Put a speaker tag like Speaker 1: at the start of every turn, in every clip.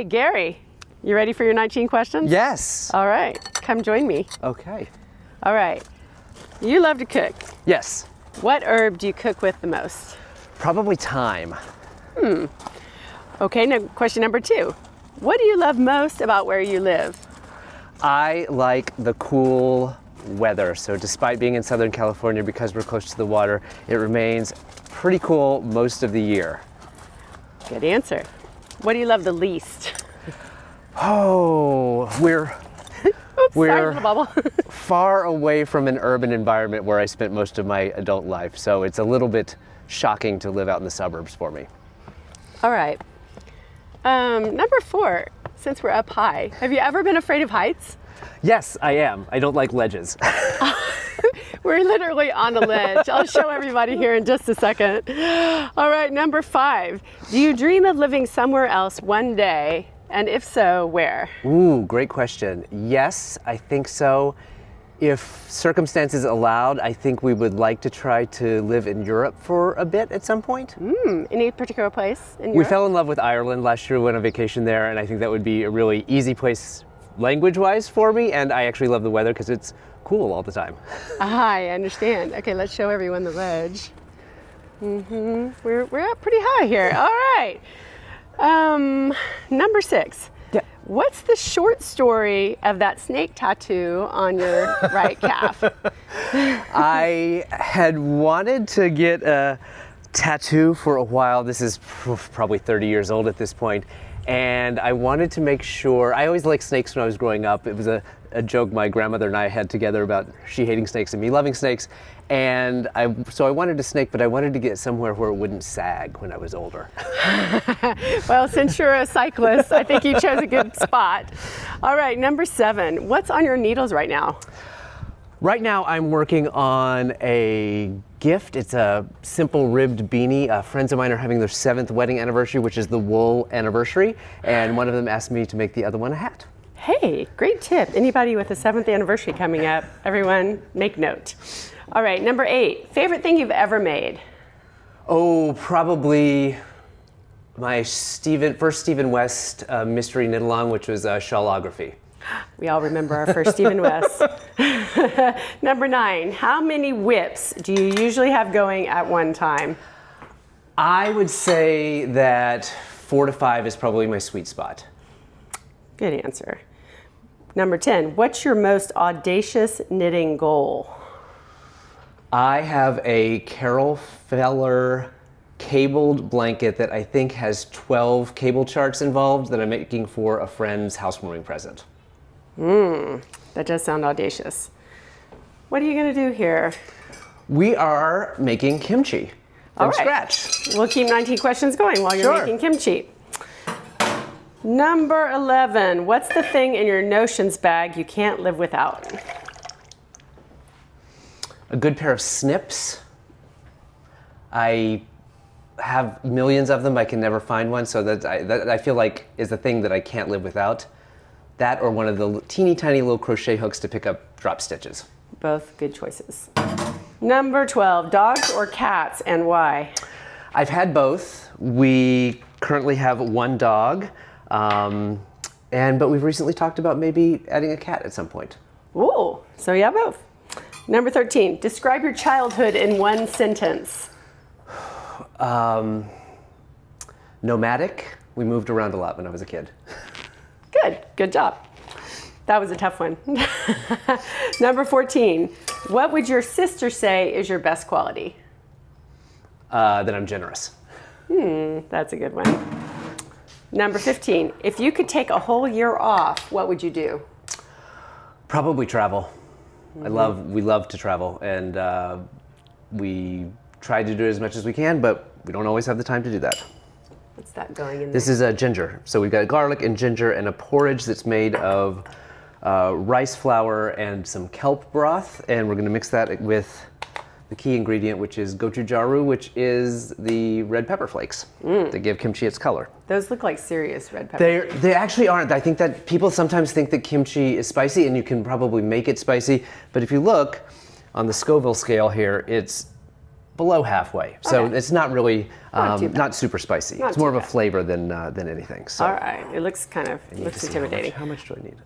Speaker 1: Okay, Gary, you ready for your 19 questions?
Speaker 2: Yes.
Speaker 1: All right, come join me.
Speaker 2: Okay.
Speaker 1: All right, you love to cook.
Speaker 2: Yes.
Speaker 1: What herb do you cook with the most?
Speaker 2: Probably thyme.
Speaker 1: Okay, now question number 2. What do you love most about where you live?
Speaker 2: I like the cool weather. So despite being in Southern California, because we're close to the water, it remains pretty cool most of the year.
Speaker 1: Good answer. What do you love the least?
Speaker 2: Oh, we're
Speaker 1: Sorry, little bubble.
Speaker 2: far away from an urban environment where I spent most of my adult life. So it's a little bit shocking to live out in the suburbs for me.
Speaker 1: All right. Number 4, since we're up high, have you ever been afraid of heights?
Speaker 2: Yes, I am. I don't like ledges.
Speaker 1: We're literally on the ledge. I'll show everybody here in just a second. All right, number 5. Do you dream of living somewhere else one day? And if so, where?
Speaker 2: Ooh, great question. Yes, I think so. If circumstances allowed, I think we would like to try to live in Europe for a bit at some point.
Speaker 1: Any particular place in Europe?
Speaker 2: We fell in love with Ireland last year, went on vacation there, and I think that would be a really easy place language-wise for me, and I actually love the weather because it's cool all the time.
Speaker 1: I understand. Okay, let's show everyone the ledge. We're up pretty high here. All right. Number 6.
Speaker 2: Yeah.
Speaker 1: What's the short story of that snake tattoo on your right calf?
Speaker 2: I had wanted to get a tattoo for a while. This is probably 30 years old at this point. And I wanted to make sure, I always liked snakes when I was growing up. It was a joke my grandmother and I had together about she hating snakes and me loving snakes. And so I wanted a snake, but I wanted to get somewhere where it wouldn't sag when I was older.
Speaker 1: Well, since you're a cyclist, I think you chose a good spot. All right, number 7. What's on your needles right now?
Speaker 2: Right now I'm working on a gift. It's a simple ribbed beanie. Friends of mine are having their 7th wedding anniversary, which is the wool anniversary. And one of them asked me to make the other one a hat.
Speaker 1: Hey, great tip. Anybody with a 7th anniversary coming up, everyone make note. All right, number 8. Favorite thing you've ever made?
Speaker 2: Oh, probably my first Stephen West mystery knit-along, which was shawlography.
Speaker 1: We all remember our first Stephen West. Number 9. How many whips do you usually have going at one time?
Speaker 2: I would say that 4 to 5 is probably my sweet spot.
Speaker 1: Good answer. Number 10. What's your most audacious knitting goal?
Speaker 2: I have a Carol Feller cabled blanket that I think has 12 cable charts involved that I'm making for a friend's housewarming present.
Speaker 1: That does sound audacious. What are you going to do here?
Speaker 2: We are making kimchi from scratch.
Speaker 1: We'll keep 19 questions going while you're making kimchi. Number 11. What's the thing in your notions bag you can't live without?
Speaker 2: A good pair of snips. I have millions of them. I can never find one, so that I feel like is the thing that I can't live without. That or one of the teeny tiny little crochet hooks to pick up drop stitches.
Speaker 1: Both good choices. Number 12. Dogs or cats, and why?
Speaker 2: I've had both. We currently have one dog, but we've recently talked about maybe adding a cat at some point.
Speaker 1: Ooh, so yeah, both. Number 13. Describe your childhood in one sentence.
Speaker 2: Nomadic. We moved around a lot when I was a kid.
Speaker 1: Good job. That was a tough one. Number 14. What would your sister say is your best quality?
Speaker 2: That I'm generous.
Speaker 1: That's a good one. Number 15. If you could take a whole year off, what would you do?
Speaker 2: Probably travel. We love to travel, and we try to do it as much as we can, but we don't always have the time to do that.
Speaker 1: What's that going in there?
Speaker 2: This is a ginger. So we've got garlic and ginger and a porridge that's made of rice flour and some kelp broth, and we're going to mix that with the key ingredient, which is gochugaru, which is the red pepper flakes that give kimchi its color.
Speaker 1: Those look like serious red peppers.
Speaker 2: They actually aren't. I think that people sometimes think that kimchi is spicy, and you can probably make it spicy, but if you look on the Scoville scale here, it's below halfway. So
Speaker 1: Okay.
Speaker 2: it's not really,
Speaker 1: Not too bad.
Speaker 2: not super spicy.
Speaker 1: Not
Speaker 2: It's more
Speaker 1: too
Speaker 2: of a
Speaker 1: bad.
Speaker 2: flavor than anything. So
Speaker 1: All right, it looks kind of
Speaker 2: I need to
Speaker 1: looks
Speaker 2: see
Speaker 1: intimidating.
Speaker 2: How much do I need?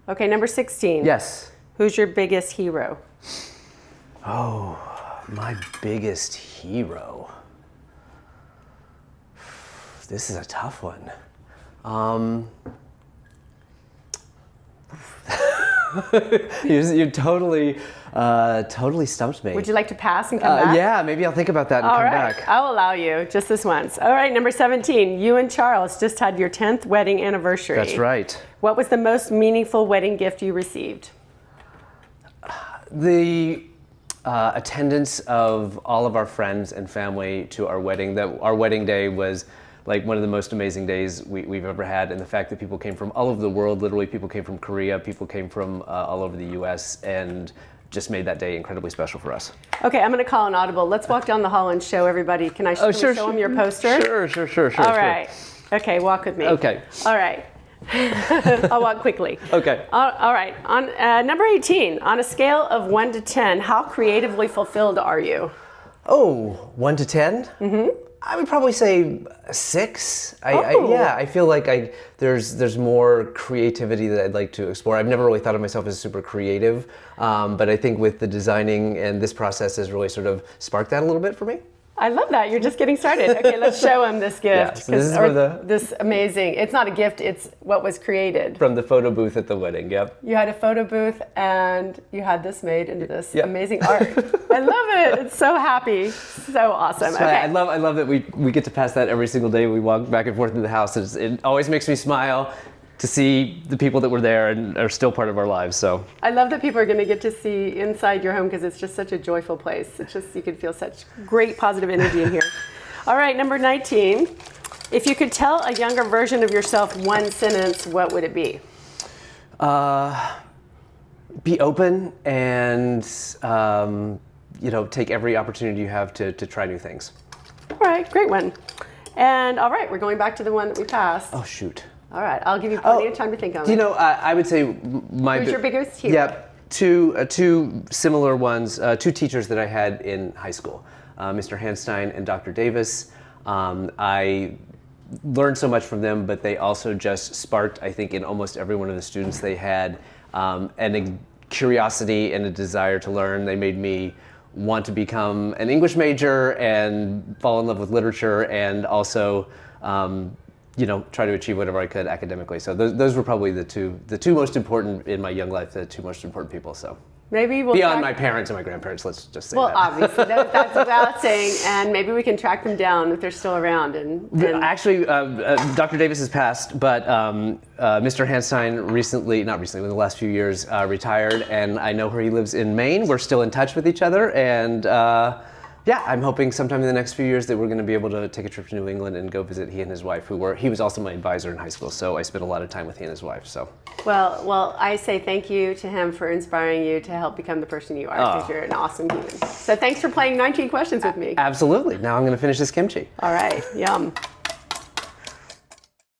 Speaker 1: Okay, number 16.
Speaker 2: Yes.
Speaker 1: Who's your biggest hero?
Speaker 2: Oh, my biggest hero. This is a tough one. You totally stumped me.
Speaker 1: Would you like to pass and come back?
Speaker 2: Yeah, maybe I'll think about that and
Speaker 1: All
Speaker 2: come
Speaker 1: right,
Speaker 2: back.
Speaker 1: I'll allow you just this once. All right, number 17. You and Charles just had your 10th wedding anniversary.
Speaker 2: That's right.
Speaker 1: What was the most meaningful wedding gift you received?
Speaker 2: The attendance of all of our friends and family to our wedding. Our wedding day was like one of the most amazing days we've ever had, and the fact that people came from all over the world, literally people came from Korea, people came from all over the US, and just made that day incredibly special for us.
Speaker 1: Okay, I'm going to call an audible. Let's walk down the hall and show everybody. Can I can we show them your poster?
Speaker 2: Sure.
Speaker 1: All right. Okay, walk with me.
Speaker 2: Okay.
Speaker 1: All right. I'll walk quickly.
Speaker 2: Okay.
Speaker 1: All right. On number 18, on a scale of 1 to 10, how creatively fulfilled are you?
Speaker 2: Oh, 1 to 10? Mm-hmm. I would probably say 6. I feel like there's more creativity that I'd like to explore. I've never really thought of myself as super creative, but I think with the designing and this process has really sort of sparked that a little bit for me.
Speaker 1: I love that. You're just getting started. Okay, let's show him this gift.
Speaker 2: so this is for
Speaker 1: this amazing, it's not a gift, it's what was created.
Speaker 2: From the photo booth at the wedding, yep.
Speaker 1: You had a photo booth and you had this made into this
Speaker 2: Yep.
Speaker 1: amazing art. I love it. It's so happy. So awesome.
Speaker 2: So
Speaker 1: Okay.
Speaker 2: I love that we get to pass that every single day. We walk back and forth in the house. It always makes me smile to see the people that were there and are still part of our lives. So
Speaker 1: I love that people are going to get to see inside your home because it's just such a joyful place. It's just, you can feel such great positive energy in here. All right, number 19. If you could tell a younger version of yourself one sentence, what would it be?
Speaker 2: be open and take every opportunity you have to try new things.
Speaker 1: All right, great one. And all right, we're going back to the one that we passed.
Speaker 2: Oh shoot.
Speaker 1: All right, I'll give you plenty of time to think on it.
Speaker 2: I would say my
Speaker 1: Who's your biggest hero?
Speaker 2: Yeah, two similar ones. Two teachers that I had in high school, Mr. Hanstein and Dr. Davis. I learned so much from them, but they also just sparked, I think, in almost every one of the students they had, a curiosity and a desire to learn. They made me want to become an English major and fall in love with literature, and also try to achieve whatever I could academically. So those were probably the two most important in my young life, the two most important people. So
Speaker 1: maybe we'll
Speaker 2: beyond my parents and my grandparents, let's just say
Speaker 1: well,
Speaker 2: that.
Speaker 1: obviously, that's without saying, and maybe we can track them down if they're still around. And
Speaker 2: Actually, Dr. Davis has passed, but Mr. Hanstein in the last few years, retired, and I know where he lives in Maine. We're still in touch with each other, and I'm hoping sometime in the next few years that we're going to be able to take a trip to New England and go visit he and his wife, he was also my advisor in high school, so I spent a lot of time with he and his wife. So.
Speaker 1: Well, I say thank you to him for inspiring you to help become the person you are, because you're an awesome human. So thanks for playing 19 questions with me.
Speaker 2: Absolutely. Now I'm going to finish this kimchi.
Speaker 1: All right, yum.